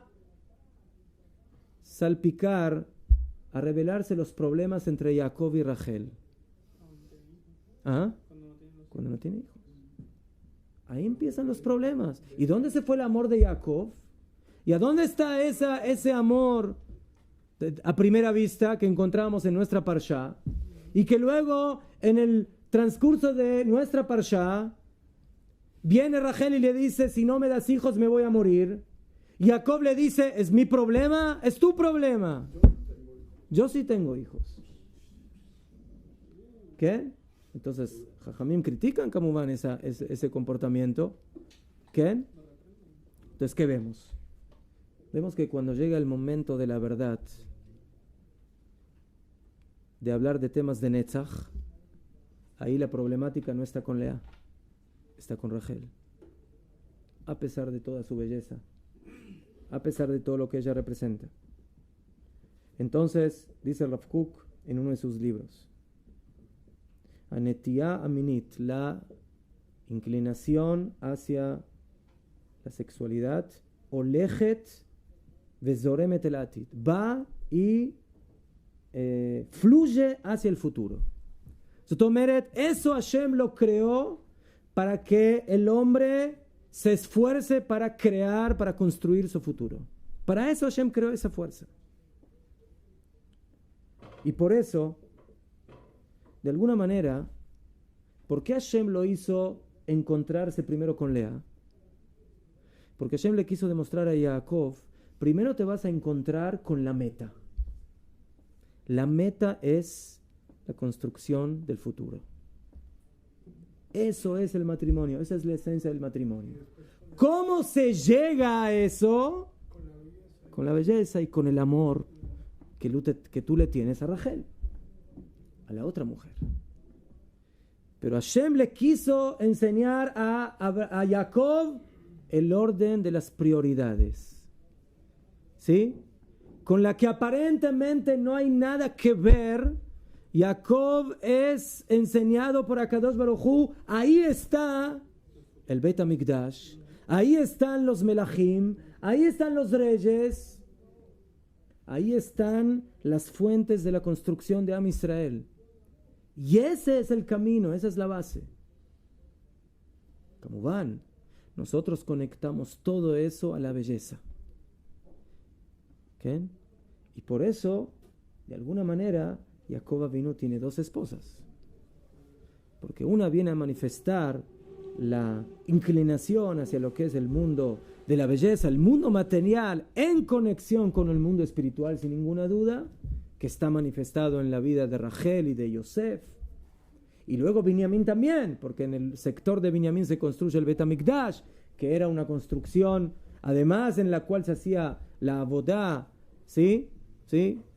salpicar, a revelarse los problemas entre Jacob y Rachel? ¿Ah? Cuando no tiene hijos. Ahí empiezan los problemas. ¿Y dónde se fue el amor de Jacob? ¿Y a dónde está ese amor a primera vista que encontramos en nuestra Parshá? Y que luego en el transcurso de nuestra Parshá viene Rachel y le dice, si no me das hijos me voy a morir. Y Jacob le dice, ¿es mi problema? ¿Es tu problema? Yo sí tengo hijos. ¿Qué? Entonces, Jajamim critican Kamuván ese comportamiento. ¿Qué? Entonces, ¿qué vemos? Vemos que cuando llega el momento de la verdad, de hablar de temas de Netzach, ahí la problemática no está con Lea, está con Rachel. A pesar de toda su belleza, a pesar de todo lo que ella representa. Entonces, dice Rav Kook en uno de sus libros, Anetiá aminit, la inclinación hacia la sexualidad, olejet vezoremet el atit, va y fluye hacia el futuro. Eso Hashem lo creó para que el hombre se esfuerce para crear, para construir su futuro. Para eso Hashem creó esa fuerza. Y por eso, de alguna manera, ¿por qué Hashem lo hizo encontrarse primero con Lea? Porque Hashem le quiso demostrar a Jacob, primero te vas a encontrar con la meta. La meta es la construcción del futuro. Eso es el matrimonio, esa es la esencia del matrimonio. ¿Cómo se llega a eso? Con la belleza y con el amor que tú le tienes a Rachel, a la otra mujer. Pero Hashem le quiso enseñar a Jacob el orden de las prioridades, ¿sí? Con la que aparentemente no hay nada que ver. Jacob es enseñado por Akadosh Baruj Hu. Ahí está el Beit HaMikdash, ahí están los Melachim, ahí están los reyes, ahí están las fuentes de la construcción de Am Israel. Y ese es el camino, esa es la base. ¿Cómo van? Nosotros conectamos todo eso a la belleza. ¿Okay? Y por eso, de alguna manera, Jacob Avinu tiene dos esposas. Porque una viene a manifestar la inclinación hacia lo que es el mundo de la belleza, el mundo material, en conexión con el mundo espiritual, sin ninguna duda, que está manifestado en la vida de Rachel y de Yosef. Y luego Binyamin también, porque en el sector de Binyamin se construye el Bet HaMikdash, que era una construcción, además en la cual se hacía la avodá, ¿sí?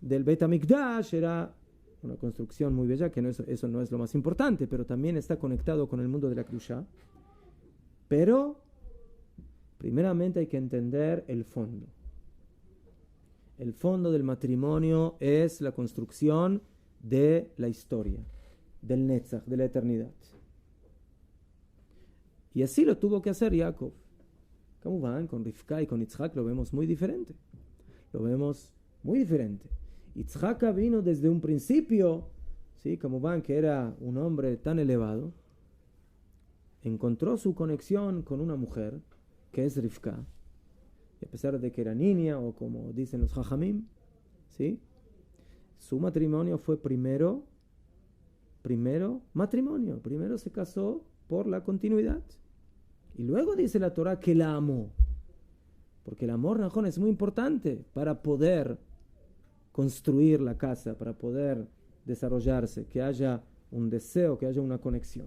Del Bet HaMikdash, era una construcción muy bella, que eso no es lo más importante, pero también está conectado con el mundo de la Kedusha. Pero Primeramente hay que entender el fondo. El fondo del matrimonio es la construcción de la historia, del Netzach, de la eternidad. Y así lo tuvo que hacer Jacob. ¿Cómo van? Con Rivka y con Yitzhak lo vemos muy diferente. Lo vemos muy diferente. Yitzhak vino desde un principio, ¿sí? Como van, que era un hombre tan elevado, encontró su conexión con una mujer, que es Rivka, y a pesar de que era niña, o como dicen los Jajamim, ¿sí? Su matrimonio fue primero matrimonio, primero se casó por la continuidad. Y luego dice la Torah que la amó. Porque el amor, Najón, es muy importante para poder construir la casa, para poder desarrollarse, que haya un deseo, que haya una conexión.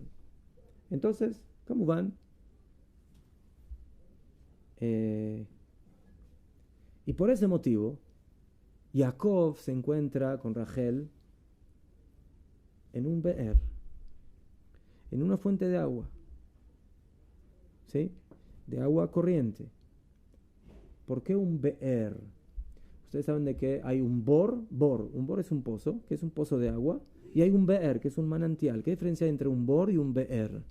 Entonces, ¿cómo van? Y por ese motivo, Jacob se encuentra con Rachel en un be'er, en una fuente de agua, ¿sí? De agua corriente. ¿Por qué un be'er? Ustedes saben de que hay un bor. Un bor es un pozo, que es un pozo de agua, y hay un be'er, que es un manantial. ¿Qué diferencia hay entre un bor y un be'er?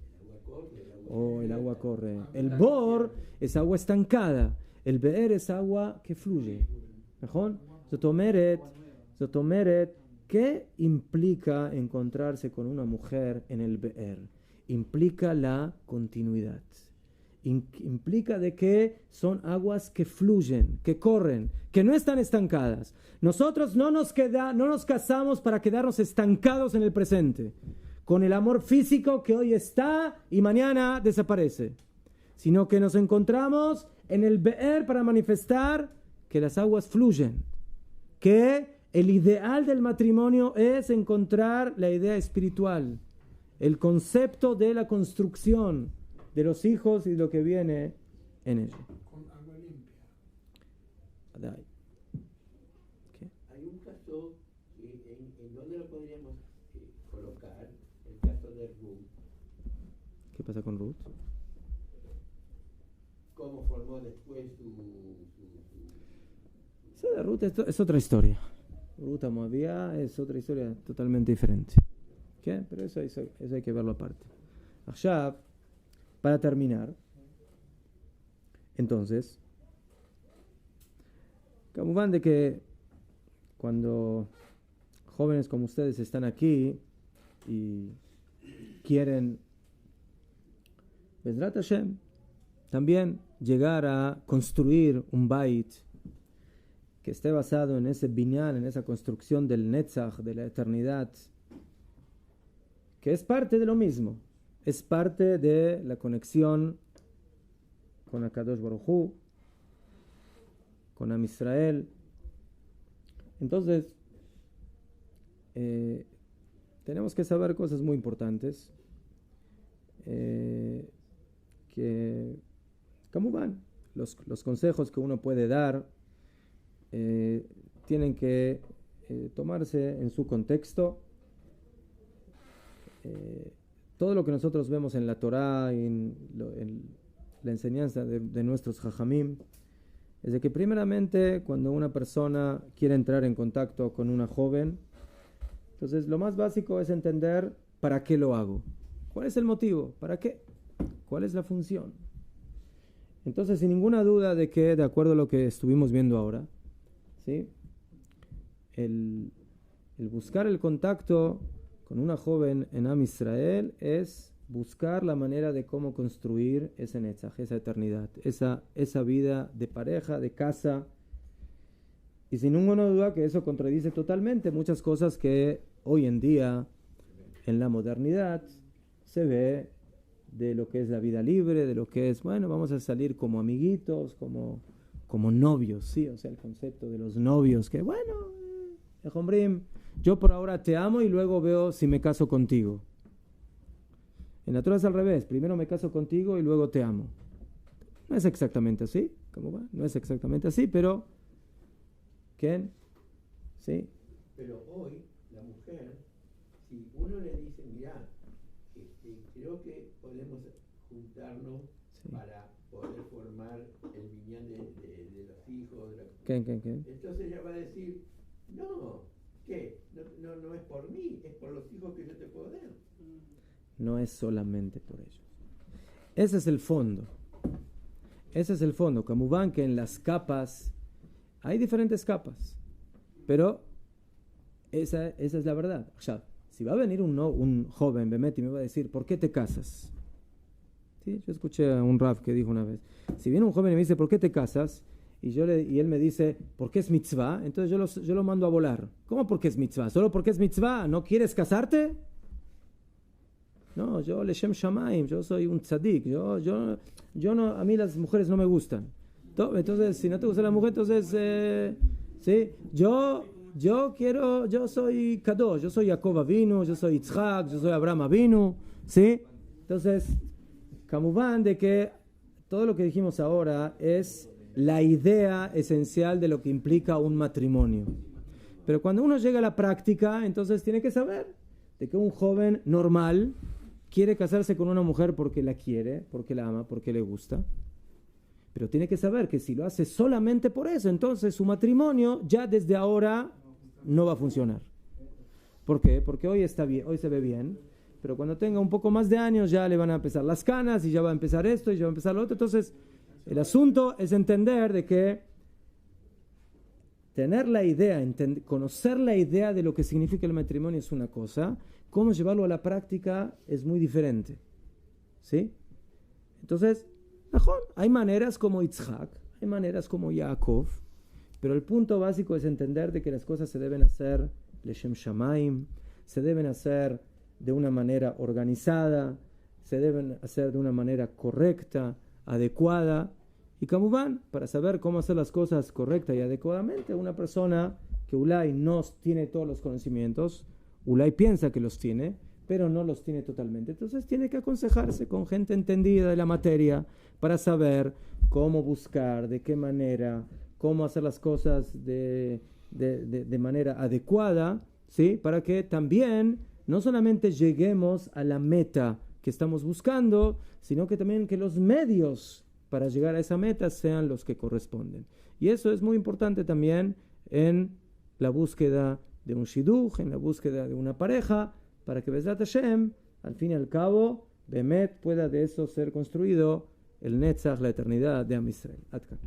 El agua corre. El bor es agua estancada. El be'er es agua que fluye. ¿Mejor? Zotomeret, ¿qué implica encontrarse con una mujer en el be'er? Implica la continuidad. Implica de que son aguas que fluyen, que corren, que no están estancadas. Nosotros no nos casamos para quedarnos estancados en el presente, con el amor físico que hoy está y mañana desaparece, sino que nos encontramos en el be'er para manifestar que las aguas fluyen, que el ideal del matrimonio es encontrar la idea espiritual, el concepto de la construcción de los hijos y lo que viene en ello.
Con agua limpia.
¿Qué?
Hay un caso en donde lo podríamos colocar, el caso de Ruth.
¿Qué pasa con Ruth?
¿Cómo formó después
Esa de Ruth es otra historia. Ruth a Moabía es otra historia totalmente diferente. ¿Qué? Pero eso hay que verlo aparte. Ahora, para terminar, entonces, como van de que cuando jóvenes como ustedes están aquí y quieren, Bezrat Hashem, también llegar a construir un bait que esté basado en ese binyan, en esa construcción del Netzach, de la eternidad, que es parte de lo mismo. Es parte de la conexión con Akadosh Baruj Hu, con Am Israel. Entonces, tenemos que saber cosas muy importantes. Que, ¿cómo van? Los consejos que uno puede dar tienen que tomarse en su contexto. Todo lo que nosotros vemos en la Torá y en la enseñanza de nuestros Jajamim es de que primeramente cuando una persona quiere entrar en contacto con una joven, entonces lo más básico es entender para qué lo hago. ¿Cuál es el motivo? ¿Para qué? ¿Cuál es la función? Entonces, sin ninguna duda de que, de acuerdo a lo que estuvimos viendo ahora, ¿sí? El buscar el contacto con una joven en Am Israel es buscar la manera de cómo construir ese netzach, esa eternidad, esa vida de pareja, de casa. Y sin ninguna duda que eso contradice totalmente muchas cosas que hoy en día, en la modernidad, se ve de lo que es la vida libre, de lo que es, bueno, vamos a salir como amiguitos, como novios, ¿sí? O sea, el concepto de los novios, que bueno, Ejombrim, yo por ahora te amo y luego veo si me caso contigo. En la Torah es al revés, primero me caso contigo y luego te amo. No es exactamente así, ¿cómo va? No es exactamente así, pero ¿quién? ¿Sí?
Pero hoy, la mujer, si uno le dice, mira, creo que podemos juntarnos, sí, para poder formar
¿Qué?
Entonces ella va a decir, no, ¿qué? No es por mí, es por los hijos que yo te puedo dar.
No es solamente por ellos. Ese es el fondo. Como van que en las capas, hay diferentes capas, pero esa es la verdad. O sea, si va a venir un joven, Bemet, y me va a decir, ¿por qué te casas? ¿Sí? Yo escuché a un Rav que dijo una vez, si viene un joven y me dice, ¿por qué te casas? Y él me dice, ¿por qué es mitzvah? Entonces yo lo mando a volar. ¿Cómo por qué es mitzvah? ¿Solo porque es mitzvah? ¿No quieres casarte? No, yo Leshem Shamaim, yo soy un tzadik, yo no, a mí las mujeres no me gustan. Entonces, si no te gusta la mujer, entonces, sí, yo soy Kadosh, yo soy Jacob Avinu, yo soy Yitzhak, yo soy Abraham Avinu, ¿sí? Entonces, Kamuban de que todo lo que dijimos ahora es la idea esencial de lo que implica un matrimonio. Pero cuando uno llega a la práctica, entonces tiene que saber de que un joven normal quiere casarse con una mujer porque la quiere, porque la ama, porque le gusta. Pero tiene que saber que si lo hace solamente por eso, entonces su matrimonio ya desde ahora no va a funcionar. ¿Por qué? Porque hoy está bien, hoy se ve bien, pero cuando tenga un poco más de años ya le van a empezar las canas y ya va a empezar esto y ya va a empezar lo otro. Entonces, el asunto es entender de que tener la idea, conocer la idea de lo que significa el matrimonio es una cosa, cómo llevarlo a la práctica es muy diferente. ¿Sí? Entonces, hay maneras como Yitzhak, hay maneras como Yaakov, pero el punto básico es entender de que las cosas se deben hacer Leshem Shamaim, se deben hacer de una manera organizada, se deben hacer de una manera correcta, adecuada, y Kamuban, para saber cómo hacer las cosas correcta y adecuadamente, una persona que Ulay no tiene todos los conocimientos, Ulay piensa que los tiene, pero no los tiene totalmente. Entonces tiene que aconsejarse con gente entendida de la materia para saber cómo buscar, de qué manera, cómo hacer las cosas de manera adecuada, ¿sí? Para que también no solamente lleguemos a la meta que estamos buscando, sino que también que los medios para llegar a esa meta sean los que corresponden. Y eso es muy importante también en la búsqueda de un shidduch, en la búsqueda de una pareja, para que Bezrat Hashem, al fin y al cabo, Bemet pueda de eso ser construido el Netzach, la eternidad de Am Yisrael. Ad kan.